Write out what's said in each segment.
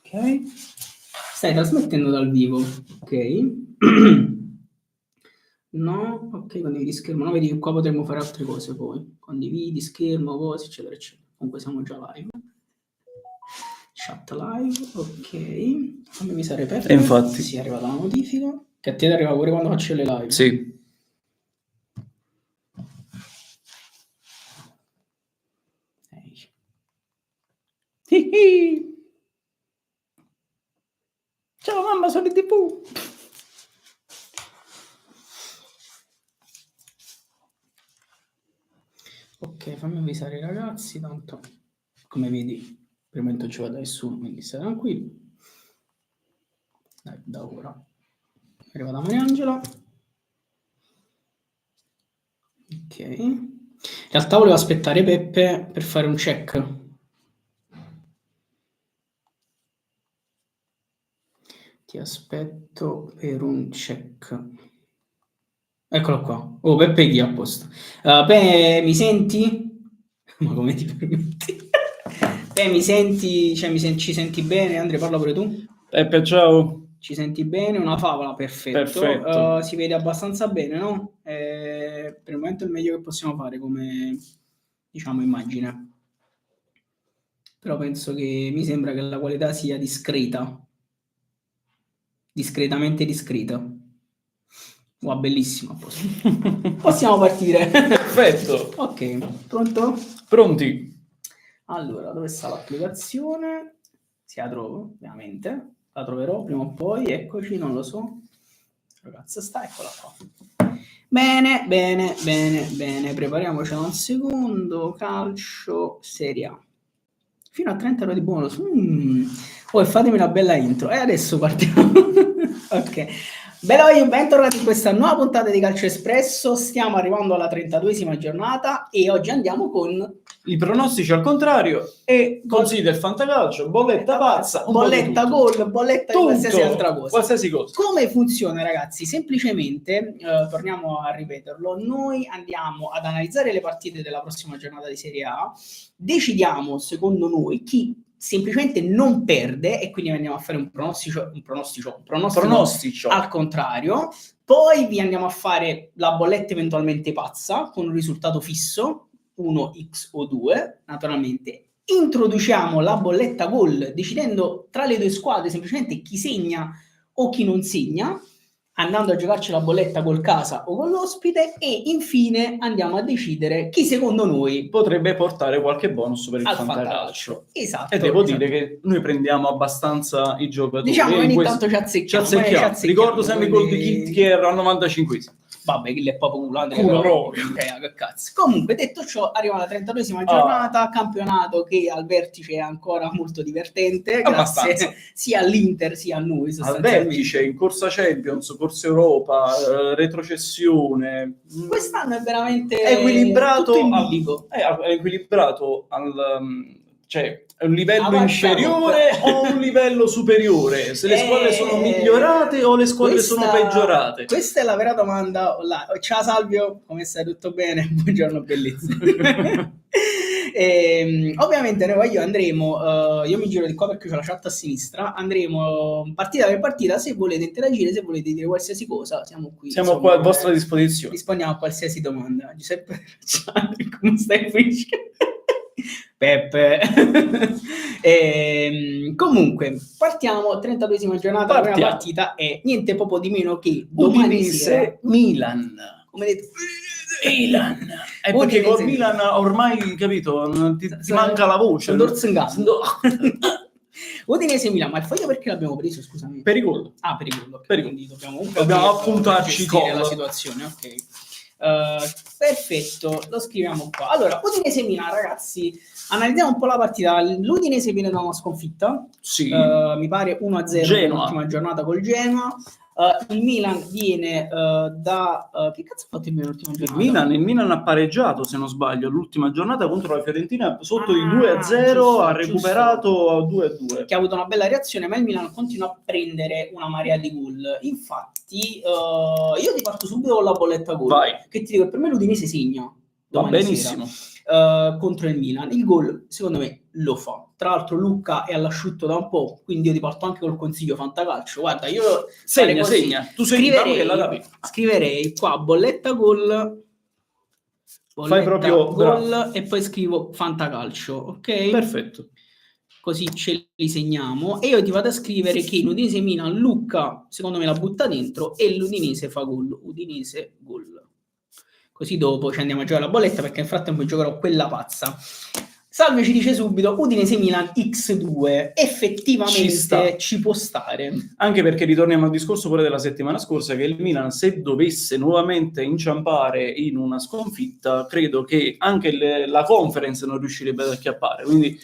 Ok. Stai trasmettendo dal vivo, ok? No, ok, condividi schermo. No, vedi che qua potremmo fare altre cose poi. Condividi schermo, cose, eccetera, eccetera. Comunque siamo già live. Chat live, ok. Fammi avvisare Peppe. E infatti. Sì, è arrivata la notifica. Che a te arriva pure quando faccio le live. Sì. Ciao mamma, sono in TV. Ok, fammi avvisare i ragazzi, tanto come vedi, per il momento ci va da nessuno, quindi stai tranquillo. Dai, da ora. È arrivata Mariangela. Ok. In realtà volevo aspettare Peppe per fare un check. Ti aspetto per un check. Eccolo qua. Oh, Peppe chi a posto. Pe, mi senti? Ma come ti permetti? Pe, mi senti? Cioè, ci senti bene? Andre, parla pure tu. Peppe, ciao. Ci senti bene? Una favola, perfetto. Perfetto. Si vede abbastanza bene, no? Per il momento è il meglio che possiamo fare come, diciamo, immagine. Però penso che mi sembra che la qualità sia discreta. Discretamente discreta. Wow, bellissimo. Possiamo partire. Perfetto. Ok, pronto? Pronti? Allora, dove sta l'applicazione? Se la trovo, ovviamente. La troverò prima o poi, eccoci, non lo so. Ragazza, sta, eccola qua. Bene, bene, bene, bene. Prepariamocela un secondo. Calcio, Serie A. Fino a 30 euro di bonus. Poi fatemi una bella intro. E adesso partiamo. Ok. Bentornati in questa nuova puntata di Calcio Espresso. Stiamo arrivando alla 32esima giornata e oggi andiamo con I pronostici al contrario e consigli del fantacalcio, bolletta pazza, bolletta gol, bolletta di qualsiasi altra cosa. Qualsiasi cosa. Come funziona, ragazzi? Semplicemente, torniamo a ripeterlo, noi andiamo ad analizzare le partite della prossima giornata di Serie A, decidiamo, secondo noi, chi semplicemente non perde e quindi andiamo a fare un pronostico al contrario. Poi vi andiamo a fare la bolletta eventualmente pazza con un risultato fisso, 1x o 2, naturalmente. Introduciamo la bolletta gol decidendo tra le due squadre semplicemente chi segna o chi non segna, andando a giocarci la bolletta col casa o con l'ospite, e infine andiamo a decidere chi secondo noi potrebbe portare qualche bonus per il al fantacalcio. Esatto. E devo dire che noi prendiamo abbastanza i giocatori. Diciamo che ogni tanto ci azzecchiamo. Ricordo sempre i gol di Kit che era al 95esimo. Vabbè, che è proprio culante. Che cazzo. Comunque, detto ciò, arriva la 32esima giornata, campionato che al vertice è ancora molto divertente, grazie sia all'Inter sia a noi sostanzialmente. Al vertice, in corsa Champions, corsa Europa, retrocessione. Quest'anno è veramente equilibrato, tutto in bilico. È equilibrato cioè è un livello inferiore o un livello superiore? Se le squadre sono migliorate o le squadre sono peggiorate? Questa è la vera domanda. Ciao Salvio, come stai? Tutto bene? Buongiorno bellezza. Ovviamente noi andremo, io mi giro di qua perché c'ho la chat a sinistra, andremo partita per partita. Se volete interagire, se volete dire qualsiasi cosa, siamo qui, siamo qua a vostra disposizione, rispondiamo a qualsiasi domanda. Giuseppe, come stai? Peppe. Comunque partiamo, 32esima giornata. La prima partita è niente poco di meno che domani sera Milan. Come detto, Milan. Perché con Milan ormai, capito, ti manca la voce. Udinese Milan, ma il foglio perché l'abbiamo preso, scusami? Per i gol. Per i gol. Quindi dobbiamo appuntarci con la situazione, ok. Perfetto, lo scriviamo qua. Allora, Udinese Milan, ragazzi, analizziamo un po' la partita. L'Udinese viene da una sconfitta, sì. Mi pare 1-0 nell'ultima giornata col Genoa. Il Milan viene da che cazzo ha fatto il Milan l'ultima giornata? Il Milan ha pareggiato, se non sbaglio, l'ultima giornata contro la Fiorentina sotto di 2-0, ha recuperato a 2-2. Che ha avuto una bella reazione, ma il Milan continua a prendere una marea di gol. Infatti, io ti parto subito con la bolletta gol. Vai. Che ti dico, per me l'Udinese segna. Va benissimo. contro il Milan. Il gol, secondo me, lo fa. Tra l'altro Luca è all'asciutto da un po', quindi io ti porto anche col consiglio fantacalcio. Guarda, io segna, tu sei scriverei qua bolletta gol, fai proprio gol e poi scrivo fantacalcio, ok? Perfetto. Così ce li segniamo e io ti vado a scrivere che in Udinese Milan Luca secondo me la butta dentro e l'Udinese fa gol. Udinese gol. Così dopo ci andiamo a giocare la bolletta perché nel frattempo giocherò quella pazza. Salve ci dice subito Udinese Milan X2, effettivamente ci può stare. Anche perché ritorniamo al discorso pure della settimana scorsa, che il Milan, se dovesse nuovamente inciampare in una sconfitta, credo che anche la conference non riuscirebbe ad acchiappare, quindi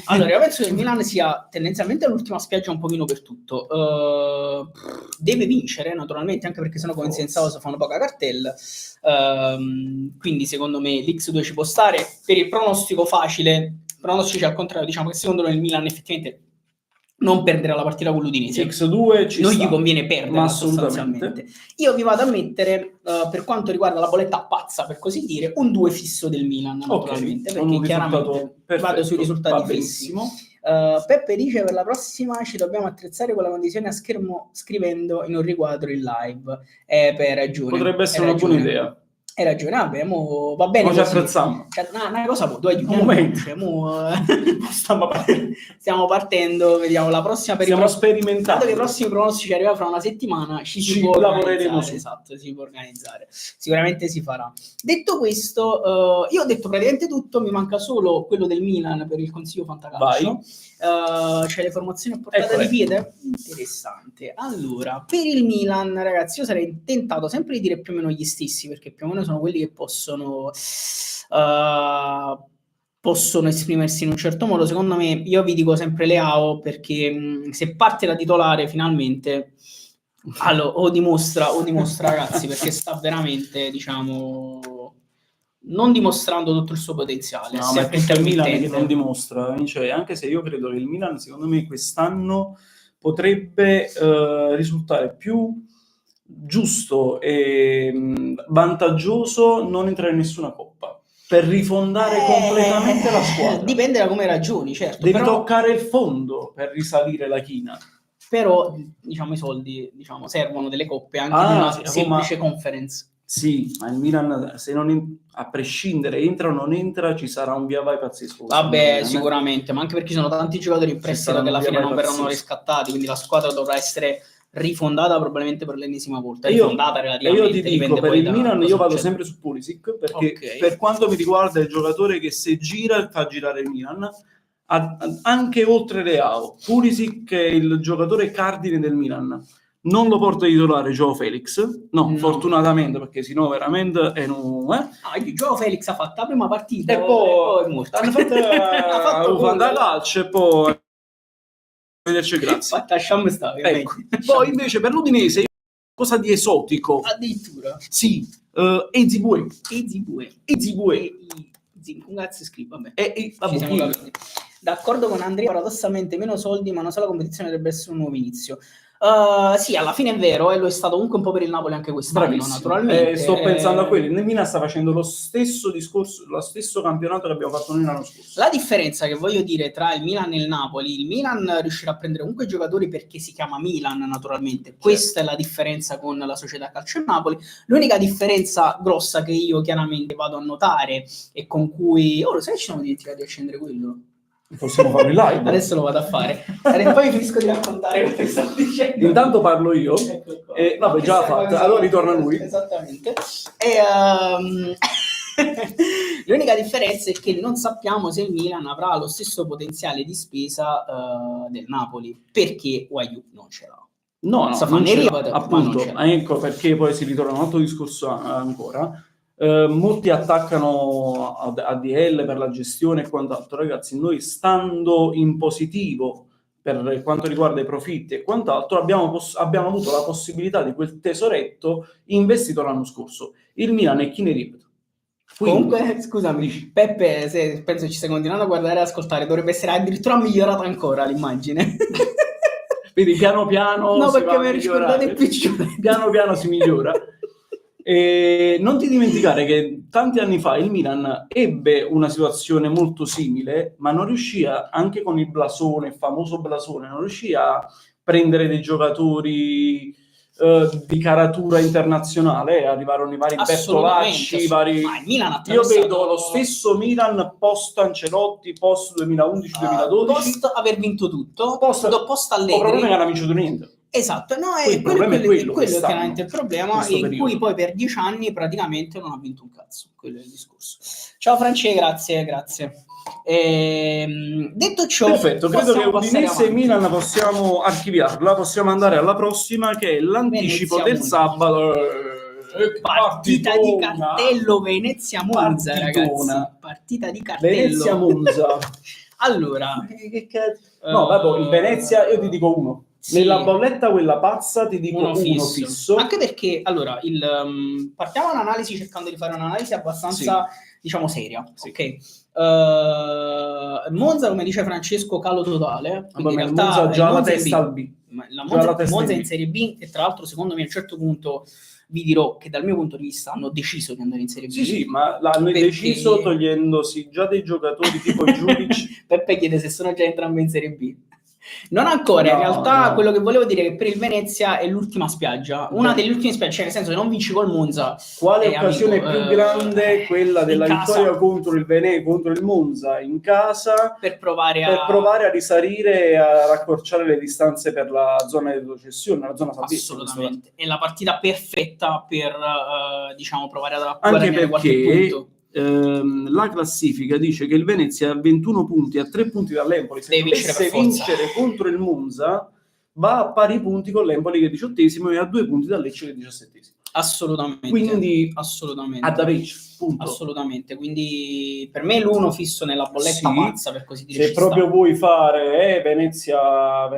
allora io penso che il Milan sia tendenzialmente l'ultima spiaggia un pochino per tutto. Deve vincere naturalmente, anche perché sennò come senza cosa fanno poca cartella. Quindi secondo me l'X2 ci può stare. Per il pronostico facile, pronostici al contrario, diciamo che secondo me il Milan effettivamente non perderà la partita con l'Udinese. X2 non gli conviene perdere sostanzialmente. Io vi vado a mettere per quanto riguarda la bolletta pazza, per così dire, un 2 fisso del Milan naturalmente, perché chiaramente vado sui risultati fissi. Peppe dice per la prossima ci dobbiamo attrezzare con la condivisione a schermo scrivendo in un riquadro in live. Per ragione. Potrebbe essere una buona idea. Hai ragione, vabbè, va bene. Ci apprezziamo. Una cosa può, un momento. Stiamo partendo, vediamo la prossima per stiamo sperimentando. Che i prossimi pronostici arriva fra una settimana, ci lavoreremo su. Esatto, si può organizzare. Sicuramente si farà. Detto questo, io ho detto praticamente tutto, mi manca solo quello del Milan per il consiglio fantacalcio. C'è le formazioni a portata di piede? Interessante. Allora, per il Milan, ragazzi, io sarei tentato sempre di dire più o meno gli stessi, perché più o meno sono quelli che possono esprimersi in un certo modo. Secondo me, io vi dico sempre Leao, perché se parte da titolare finalmente o dimostra ragazzi, perché sta veramente, diciamo, non dimostrando tutto il suo potenziale. No, ma è il Milan che non dimostra, cioè, anche se io credo che il Milan secondo me quest'anno potrebbe risultare più giusto e vantaggioso non entrare in nessuna coppa per rifondare completamente la squadra. Dipende da come ragioni, certo. Devi toccare il fondo per risalire la china. Però, diciamo, i soldi servono delle coppe anche di una semplice conference. Sì, ma il Milan, se non a prescindere entra o non entra, ci sarà un via vai pazzesco. Vabbè, sicuramente, ma anche perché ci sono tanti giocatori in prestito che alla fine non verranno riscattati, quindi la squadra dovrà essere rifondata probabilmente per l'ennesima volta. Rifondata relativamente. Io ti dico, per il Milan io vado sempre su Pulisic, perché per quanto mi riguarda è il giocatore che se gira fa girare il Milan, anche oltre Leao. Pulisic è il giocatore cardine del Milan. Non lo porta titolare Joao Felix, no, fortunatamente, perché sennò veramente è Joao Felix ha fatto la prima partita e poi è morto. Hanno fatto fantacalcio e poi arrivederci, grazie. Lasciamo stare. Ecco. Poi invece per l'Udinese cosa di esotico. Addirittura. Sì, Ezibue. Un cazzo scrivo, vabbè. Ci siamo capiti. D'accordo con Andrea, paradossalmente meno soldi, ma una sola competizione dovrebbe essere un nuovo inizio. Sì, alla fine è vero, e lo è stato comunque un po' per il Napoli anche quest'anno, naturalmente. Sto pensando a quelli. Il Milan sta facendo lo stesso discorso, lo stesso campionato che abbiamo fatto noi l'anno scorso. La differenza che voglio dire tra il Milan e il Napoli, il Milan riuscirà a prendere comunque giocatori perché si chiama Milan, naturalmente. Questa è la differenza con la società calcio Napoli. L'unica differenza grossa che io chiaramente vado a notare e con cui... lo sai, ci siamo dimenticati di accendere quello? Possiamo farlo in live. Adesso lo vado a fare. E poi finisco di raccontare quello che stavo dicendo. Intanto parlo io. Vabbè, già fatto. Allora ritorna lui. Esattamente. L'unica differenza è che non sappiamo se il Milan avrà lo stesso potenziale di spesa del Napoli, perché Guaiù non ce l'ha. No, non ce l'ha, appunto. Ecco perché poi si ritorna un altro discorso ancora. Molti attaccano ADL per la gestione e quant'altro. Ragazzi, noi stando in positivo per quanto riguarda i profitti e quant'altro abbiamo avuto la possibilità di quel tesoretto investito l'anno scorso. Il Milan è chi ne ripete. Comunque, scusami, Peppe, se penso ci stai continuando a guardare e ascoltare, dovrebbe essere addirittura migliorata ancora l'immagine. Vedi, piano piano no, perché mi ricordate più piano piano si migliora. E non ti dimenticare che tanti anni fa il Milan ebbe una situazione molto simile, ma non riuscì anche con il blasone, il famoso blasone, non riuscì a prendere dei giocatori di caratura internazionale, arrivarono i vari Bertolacci, vari... Ma il Milan ha Io vedo lo stesso Milan post Ancelotti, post 2011-2012, post aver vinto tutto, post Allegri. Il problema è che non ha vincito niente. Esatto, no, il problema è quello è chiaramente il problema, in periodo. Cui poi per 10 anni praticamente non ha vinto un cazzo, quello è il discorso. Ciao France, grazie. Detto ciò, perfetto, credo che Udinese e Milan possiamo archiviarla, possiamo andare alla prossima, che è l'anticipo del sabato. Partita di cartello Venezia-Monza, ragazzi. Partita di cartello Venezia-Monza. Allora, che cazzo? No, vabbè, il Venezia io ti dico uno. Sì. Nella bolletta quella pazza ti dico uno fisso. Anche perché, allora, partiamo dall'analisi cercando di fare un'analisi abbastanza, diciamo, seria. Sì. Ok. Monza, come dice Francesco, calo totale. Quindi in realtà Monza già la testa al B. Monza in Serie B, e tra l'altro secondo me a un certo punto vi dirò che dal mio punto di vista hanno deciso di andare in Serie B. Sì, ma l'hanno deciso togliendosi già dei giocatori tipo Giudic. Peppe chiede se sono già entrambi in Serie B. Non ancora, in realtà quello che volevo dire è che per il Venezia è l'ultima spiaggia, una delle ultime spiagge, cioè nel senso che non vinci col Monza. Quale occasione più grande? Quella della vittoria contro il Venezia, contro il Monza in casa, per provare a risalire e a raccorciare le distanze per la zona di retrocessione, la zona salvezza. Assolutamente, è la partita perfetta per diciamo provare a guadagnare qualche punto. La classifica dice che il Venezia ha 21 punti, a 3 punti dall'Empoli. Se dovesse vincere contro il Monza, va a pari punti con l'Empoli che è 18esimo e a 2 punti dal Lecce che è 17esimo. Assolutamente. Quindi assolutamente. a da vincere, punto. Assolutamente. Quindi per me l'uno fisso nella bolletta pazza, per così dire. Se proprio vuoi fare Venezia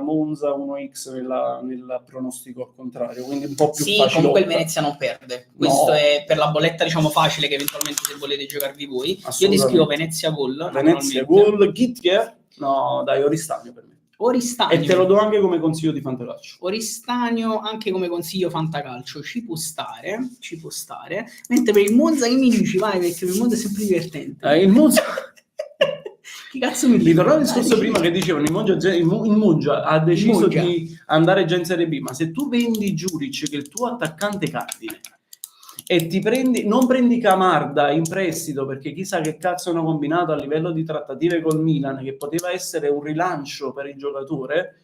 Monza 1x nel pronostico al contrario, quindi un po' più facile. Comunque il Venezia non perde. Questo è per la bolletta, diciamo, facile, che eventualmente se volete giocarvi voi. Io ti scrivo Venezia gol. Venezia gol, Gittier? No, dai, Oristanio per me. Oristanio. E te lo do anche come consiglio di fantacalcio. Oristanio anche come consiglio fantacalcio, ci può stare. Mentre per il Monza che mi dici, vai, perché per il Monza è sempre divertente. Il Monza... Che cazzo mi dici? Ritornavo al discorso prima che dicevano il Monza ha deciso di andare già in Serie B, ma se tu vendi Giuric, che è il tuo attaccante cardine, e non prendi Camarda in prestito, perché chissà che cazzo hanno combinato a livello di trattative col Milan, che poteva essere un rilancio per il giocatore,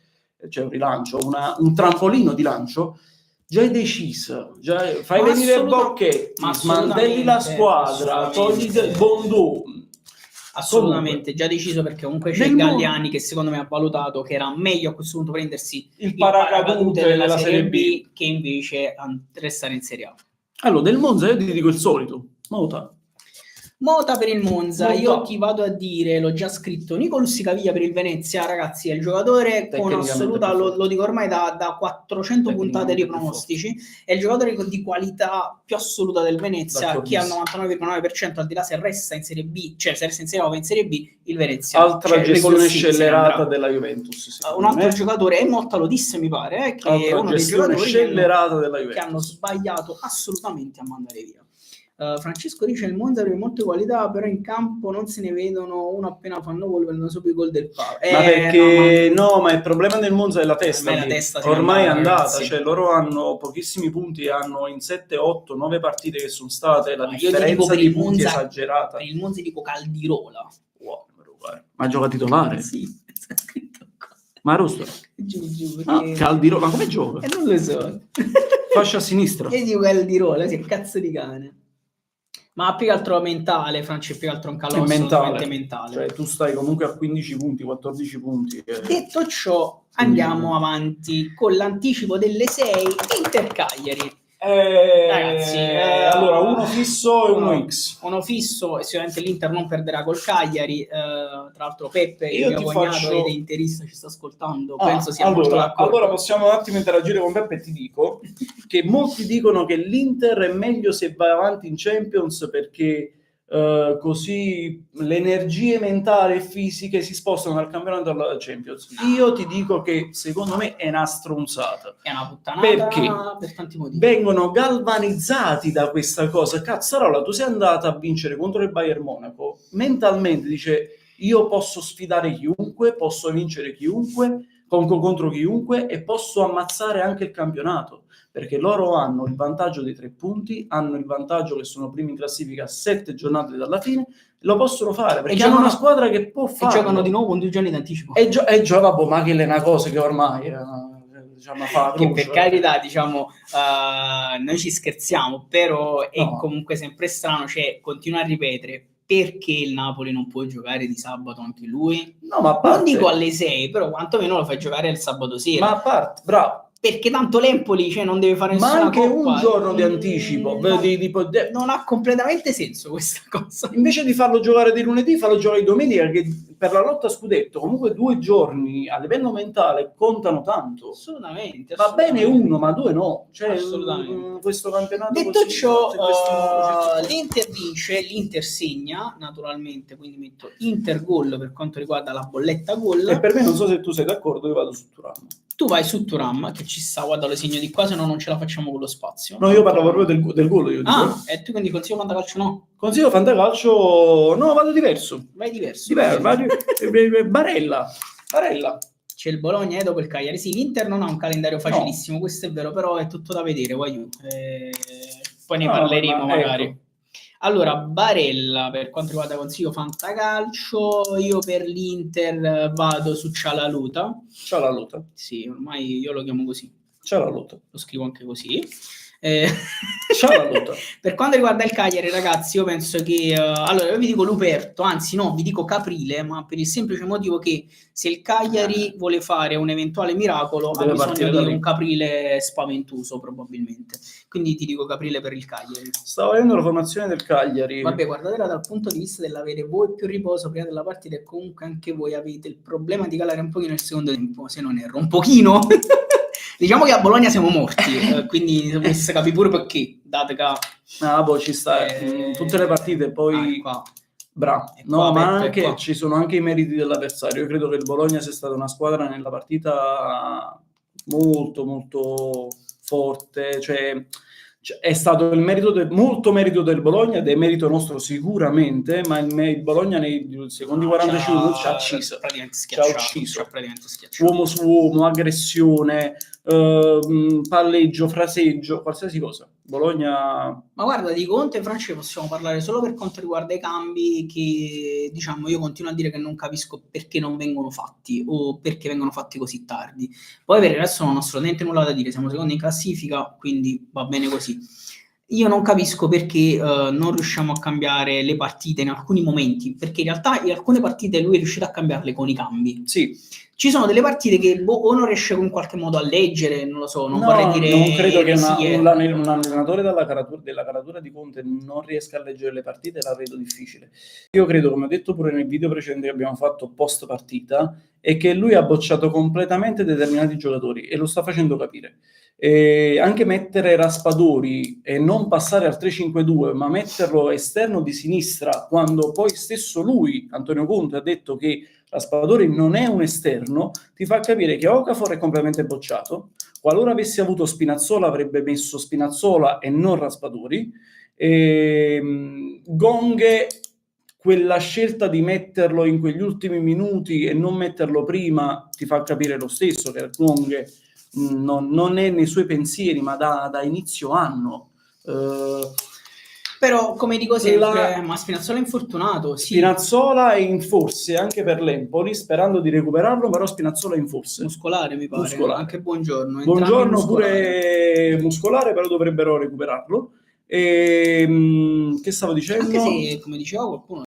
cioè un rilancio, un trampolino di lancio, già hai deciso, fai venire Bocchetti, smantelli la squadra, togli Bondò. Assolutamente, già deciso, perché comunque c'è Galliani che secondo me ha valutato che era meglio a questo punto prendersi il paracadute della Serie B che invece restare in Serie A. Allora, del Monza io ti dico il solito, Mota per il Monza. Io ti vado a dire, l'ho già scritto, Nico Lusticaviglia per il Venezia, ragazzi, è il giocatore con assoluta, lo dico ormai da 400 puntate di pronostici, è il giocatore di qualità più assoluta del Venezia, che al 99,9%, al di là se resta in Serie B, cioè se resta in Serie A o in Serie B, il Venezia. Altra gestione scellerata della Juventus. Un altro giocatore, e Motta lo disse, mi pare, che è uno dei giocatori scellerata della Juventus, che hanno sbagliato assolutamente a mandare via. Francesco dice il Monza per molte qualità, però in campo non se ne vedono, uno appena fanno gol vengono subito i gol del palo. Ma perché ma il problema del Monza è la testa. Ormai è andata, cioè loro hanno pochissimi punti, hanno in 7, 8, 9 partite che sono state la differenza di punti esagerata. Per il Monza dico Caldirola. Wow, ma gioca titolare? Sì, sta scritto qua. Ma Rosto? Giù, Caldirola, ma come gioca? Non lo so. Fascia a sinistra. Io dico Caldirola, sì, cazzo di cane. Ma più che altro mentale, Francia, più che altro un calo mentale. Cioè tu stai comunque a 15 punti, 14 punti. Detto ciò, andiamo avanti con l'anticipo delle 6 Inter-Cagliari. Ragazzi, allora uno fisso e uno X. Uno fisso, e sicuramente l'Inter non perderà col Cagliari. Tra l'altro Peppe, il mio cognato ed interista, ci sta ascoltando, penso sia molto d'accordo. Allora possiamo un attimo interagire con Peppe e ti dico che molti dicono che l'Inter è meglio se va avanti in Champions, perché così le energie mentali e fisiche si spostano dal campionato alla Champions. Io ti dico che secondo me è una stronzata. È una puttanata perché per tanti motivi. Vengono galvanizzati da questa cosa. Cazzarola, tu sei andata a vincere contro il Bayern Monaco, mentalmente dice io posso sfidare chiunque, posso vincere chiunque, contro chiunque e posso ammazzare anche il campionato, perché loro hanno il vantaggio dei 3 punti, hanno il vantaggio che sono primi in classifica a 7 giornate dalla fine, lo possono fare, perché hanno una squadra che può farlo. E giocano di nuovo con 2 giorni d'anticipo. Vabbè, ma che è una cosa che ormai... diciamo, che per carità, diciamo, noi ci scherziamo, però è comunque sempre strano, cioè continua a ripetere perché il Napoli non può giocare di sabato anche lui? No, ma a parte, non dico alle 6, però quantomeno lo fai giocare il sabato sera. Ma a parte, bravo. Perché tanto l'Empoli, cioè, non deve fare nessuna ma anche coppa, un giorno di anticipo non ha completamente senso questa cosa. Invece di farlo giocare di lunedì, farlo giocare di domenica, che per la lotta a scudetto comunque 2 giorni a livello mentale contano tanto. Assolutamente. Va bene uno, ma 2 no. Cioè, assolutamente. Questo campionato detto così, ciò, l'Inter vince, l'Inter segna naturalmente, quindi metto Inter gol per quanto riguarda la bolletta gol. E per me, non so se tu sei d'accordo, io vado su Thuram. Tu vai su Thuram, che ci sta, guarda lo segno di qua, se no non ce la facciamo con lo spazio. No, io parlo proprio del gol. Io dico. E tu quindi consiglio fantacalcio no? Consiglio fantacalcio, no, vado diverso. Vai diverso. Barella. C'è il Bologna dopo il Cagliari. Sì, l'Inter non ha un calendario facilissimo, questo è vero, però è tutto da vedere, poi ne parleremo magari. Ecco. Allora, Barella, per quanto riguarda consiglio fantacalcio, io per l'Inter vado su Cialaluta. Cialaluta? Sì, ormai io lo chiamo così. Cialaluta. Lo scrivo anche così. Cialaluta. Per quanto riguarda il Cagliari, ragazzi, io penso che allora io vi dico Luperto, anzi no, vi dico Caprile, ma per il semplice motivo che se il Cagliari vuole fare un eventuale miracolo ha bisogno di un Caprile spaventoso probabilmente, quindi ti dico Caprile per il Cagliari. Stavo vedendo la formazione del Cagliari. Vabbè, guardatela dal punto di vista dell'avere voi più riposo prima della partita e comunque anche voi avete il problema di calare un pochino il secondo tempo, se non erro, un pochino. Diciamo che a Bologna siamo morti, quindi si capisce pure perché. Date che... boh, ci sta tutte le partite, poi... Bravo. No, ma anche ci sono anche i meriti dell'avversario. Io credo che il Bologna sia stata una squadra nella partita molto, molto forte, cioè è stato il merito molto merito del Bologna ed è merito nostro sicuramente, ma il Bologna nei secondi 45 minuti ci ha ucciso. Uomo su uomo, aggressione, palleggio, fraseggio, qualsiasi cosa. Bologna... Ma guarda, di Conte e Francesco possiamo parlare solo per quanto riguarda i cambi che, diciamo, io continuo a dire che non capisco perché non vengono fatti o perché vengono fatti così tardi. Poi per il resto non ho assolutamente nulla da dire, siamo secondi in classifica, quindi va bene così. Io non capisco perché non riusciamo a cambiare le partite in alcuni momenti, perché in realtà in alcune partite lui è riuscito a cambiarle con i cambi. Sì. Ci sono delle partite che o non riesce in qualche modo a leggere, non lo so, non vorrei dire... Non credo che un allenatore della caratura di Conte non riesca a leggere le partite, la vedo difficile. Io credo, come ho detto pure nel video precedente che abbiamo fatto post partita, è che lui ha bocciato completamente determinati giocatori e lo sta facendo capire. E anche mettere Raspadori e non passare al 3-5-2, ma metterlo esterno di sinistra, quando poi stesso lui, Antonio Conte, ha detto che Raspadori non è un esterno, ti fa capire che Okafor è completamente bocciato. Qualora avessi avuto Spinazzola avrebbe messo Spinazzola e non Raspadori. Gonghe, quella scelta di metterlo in quegli ultimi minuti e non metterlo prima ti fa capire lo stesso che Gonghe non è nei suoi pensieri, ma da inizio anno. Però, come dico sempre, ma Spinazzola è infortunato. Sì. Spinazzola è in forze anche per l'Empoli, sperando di recuperarlo, però Spinazzola è in forze. Muscolare, mi pare. Muscolare. Anche Buongiorno. Buongiorno pure muscolare, però dovrebbero recuperarlo. Che stavo dicendo? Anche se, come diceva qualcuno,